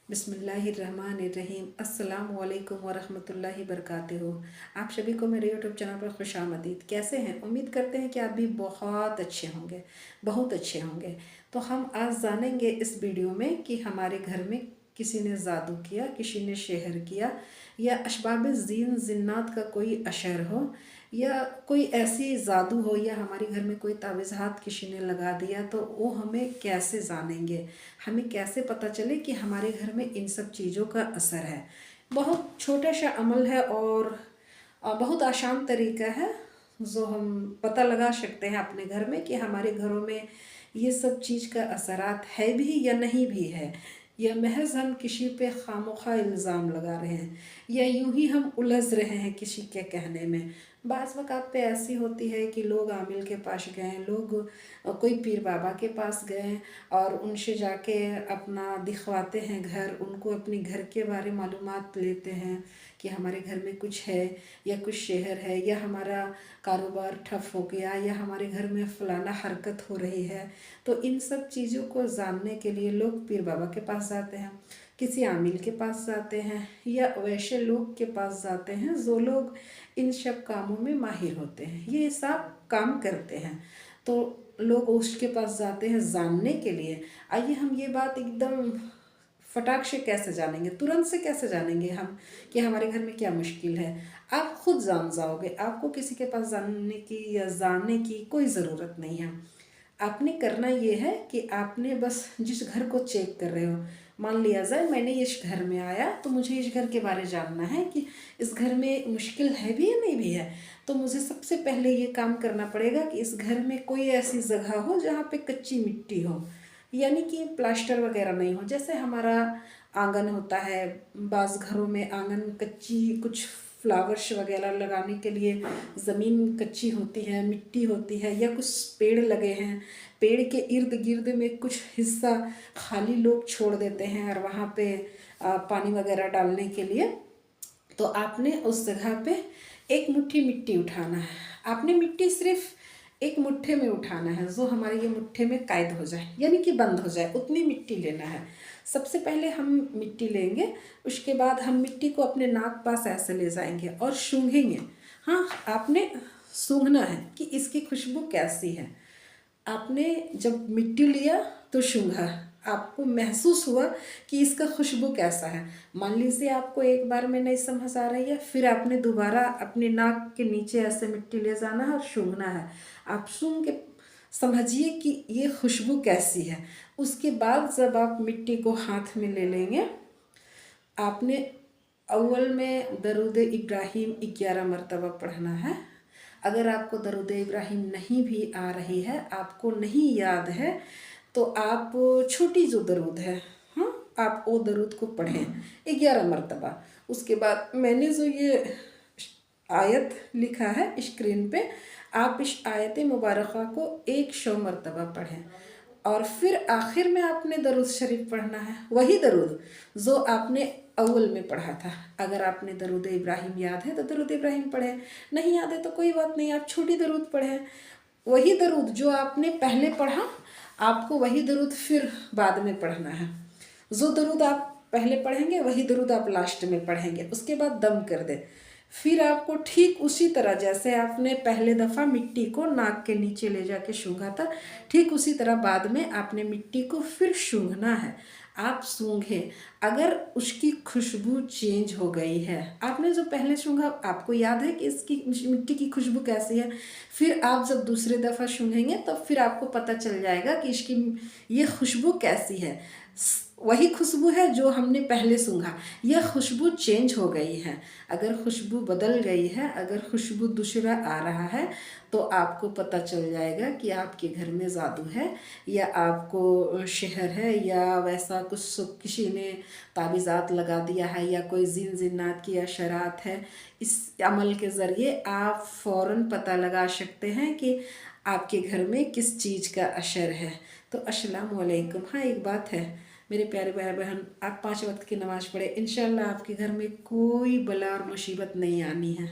बिस्मिल्लाहिर्रहमानिर्रहीम। अस्सलाम वालेकुम वरहमतुल्लाहि बरकातुहू। आप सभी को मेरे यूट्यूब चैनल पर खुशामदीद। कैसे हैं? उम्मीद करते हैं कि आप भी बहुत अच्छे होंगे, बहुत अच्छे होंगे। तो हम आज जानेंगे इस वीडियो में कि हमारे घर में किसी ने जादू किया, किसी ने शहर किया, या असबाब जीन जिन्नात का कोई असर हो, या कोई ऐसी जादू हो, या हमारे घर में कोई तावीज़ात किसी ने लगा दिया, तो वो हमें कैसे जानेंगे, हमें कैसे पता चले कि हमारे घर में इन सब चीज़ों का असर है। बहुत छोटा सा अमल है और बहुत आसान तरीका है जो हम पता लगा सकते हैं अपने घर में कि हमारे घरों में ये सब चीज़ का असरात है भी या नहीं भी है, या महज हम किसी पे खामोखा इल्ज़ाम लगा रहे हैं, या यूं ही हम उलझ रहे हैं किसी के कहने में। बाज़ वक़्त पे ऐसी होती है कि लोग आमिल के पास गए, लोग कोई पीर बाबा के पास गए और उनसे जाके अपना दिखवाते हैं घर, उनको अपनी घर के बारे मालूमात लेते हैं कि हमारे घर में कुछ है या कुछ शहर है, या हमारा कारोबार ठप हो गया, या हमारे घर में फ़लाना हरकत हो रही है। तो इन सब चीज़ों को जानने के लिए लोग पीर बाबा के पास जाते हैं, किसी आमिल के पास जाते हैं, या वैसे लोग के पास जाते हैं जो लोग इन सब कामों में माहिर होते हैं, ये सब काम करते हैं। तो लोग उसके पास जाते हैं जानने के लिए। आइए हम ये बात एकदम फटाक से कैसे जानेंगे, तुरंत से कैसे जानेंगे हम कि हमारे घर में क्या मुश्किल है। आप खुद जान जाओगे, आपको किसी के पास जानने की या जानने की कोई ज़रूरत नहीं है। आपने करना ये है कि आपने बस जिस घर को चेक कर रहे हो, मान लिया जाए मैंने इस घर में आया तो मुझे इस घर के बारे जानना है कि इस घर में मुश्किल है भी या नहीं भी है। तो मुझे सबसे पहले ये काम करना पड़ेगा कि इस घर में कोई ऐसी जगह हो जहाँ पे कच्ची मिट्टी हो, यानी कि प्लास्टर वगैरह नहीं हो। जैसे हमारा आंगन होता है, बाज़ घरों में आंगन कच्ची, कुछ फ्लावर्स वगैरह लगाने के लिए ज़मीन कच्ची होती है, मिट्टी होती है, या कुछ पेड़ लगे हैं, पेड़ के इर्द गिर्द में कुछ हिस्सा खाली लोग छोड़ देते हैं और वहाँ पे पानी वगैरह डालने के लिए। तो आपने उस जगह पे एक मुट्ठी मिट्टी उठाना है। आपने मिट्टी सिर्फ एक मुट्ठे में उठाना है जो हमारे ये मुट्ठे में कैद हो जाए, यानी कि बंद हो जाए, उतनी मिट्टी लेना है। सबसे पहले हम मिट्टी लेंगे, उसके बाद हम मिट्टी को अपने नाक पास ऐसे ले जाएंगे और सूंघेंगे। हाँ, आपने सूंघना है कि इसकी खुशबू कैसी है। आपने जब मिट्टी लिया तो सूंघा, आपको महसूस हुआ कि इसका खुशबू कैसा है। मान लीजिए आपको एक बार में नहीं समझ आ रही है, फिर आपने दोबारा अपने नाक के नीचे ऐसे मिट्टी ले जाना है और सूंघना है। आप सूंघ के समझिए कि ये खुशबू कैसी है। उसके बाद जब आप मिट्टी को हाथ में ले लेंगे, आपने अव्वल में दरूद इब्राहिम 11 मरतबा पढ़ना है। अगर आपको दरूद इब्राहिम नहीं भी आ रही है, आपको नहीं याद है, तो आप छोटी जो दरूद है, हाँ, आप वो दरूद को पढ़ें 11 मरतबा। उसके बाद मैंने जो ये आयत लिखा है स्क्रीन पे, आप इस आयत मुबारका को 100 मरतबा पढ़ें। और फिर आखिर में आपने दरूद शरीफ पढ़ना है, वही दरूद जो आपने अव्वल में पढ़ा था। अगर आपने दरूद इब्राहिम याद है तो दरूद इब्राहिम पढ़ें, नहीं याद है तो कोई बात नहीं, आप छोटी दरूद पढ़ें। वही दरूद जो आपने पहले पढ़ा, आपको वही दरूद फिर बाद में पढ़ना है। जो दरूद आप पहले पढ़ेंगे वही दरूद आप लास्ट में पढ़ेंगे। उसके बाद दम कर दे। फिर आपको ठीक उसी तरह जैसे आपने पहले दफ़ा मिट्टी को नाक के नीचे ले जाके सूंघा था, ठीक उसी तरह बाद में आपने मिट्टी को फिर सूंघना है। आप सूंघें, अगर उसकी खुशबू चेंज हो गई है, आपने जो पहले सूंघा आपको याद है कि इसकी मिट्टी की खुशबू कैसी है, फिर आप जब दूसरे दफ़ा सूंघेंगे तो फिर आपको पता चल जाएगा कि इसकी ये खुशबू कैसी है। वही खुशबू है जो हमने पहले सूंघा, यह खुशबू चेंज हो गई है। अगर खुशबू बदल गई है, अगर खुशबू दूसरा आ रहा है, तो आपको पता चल जाएगा कि आपके घर में जादू है, या आपको शहर है, या वैसा कुछ किसी ने तावीज़ात लगा दिया है, या कोई जिन जिन्नात की असरात है। इस अमल के ज़रिए आप फ़ौरन पता लगा सकते हैं कि आपके घर में किस चीज़ का असर है। तो अस्सलाम वालेकुम। हाँ, एक बात है मेरे प्यारे भाई बहन, आप 5 वक्त की नमाज़ पढ़े, इंशाल्लाह आपके घर में कोई बला और मुसीबत नहीं आनी है।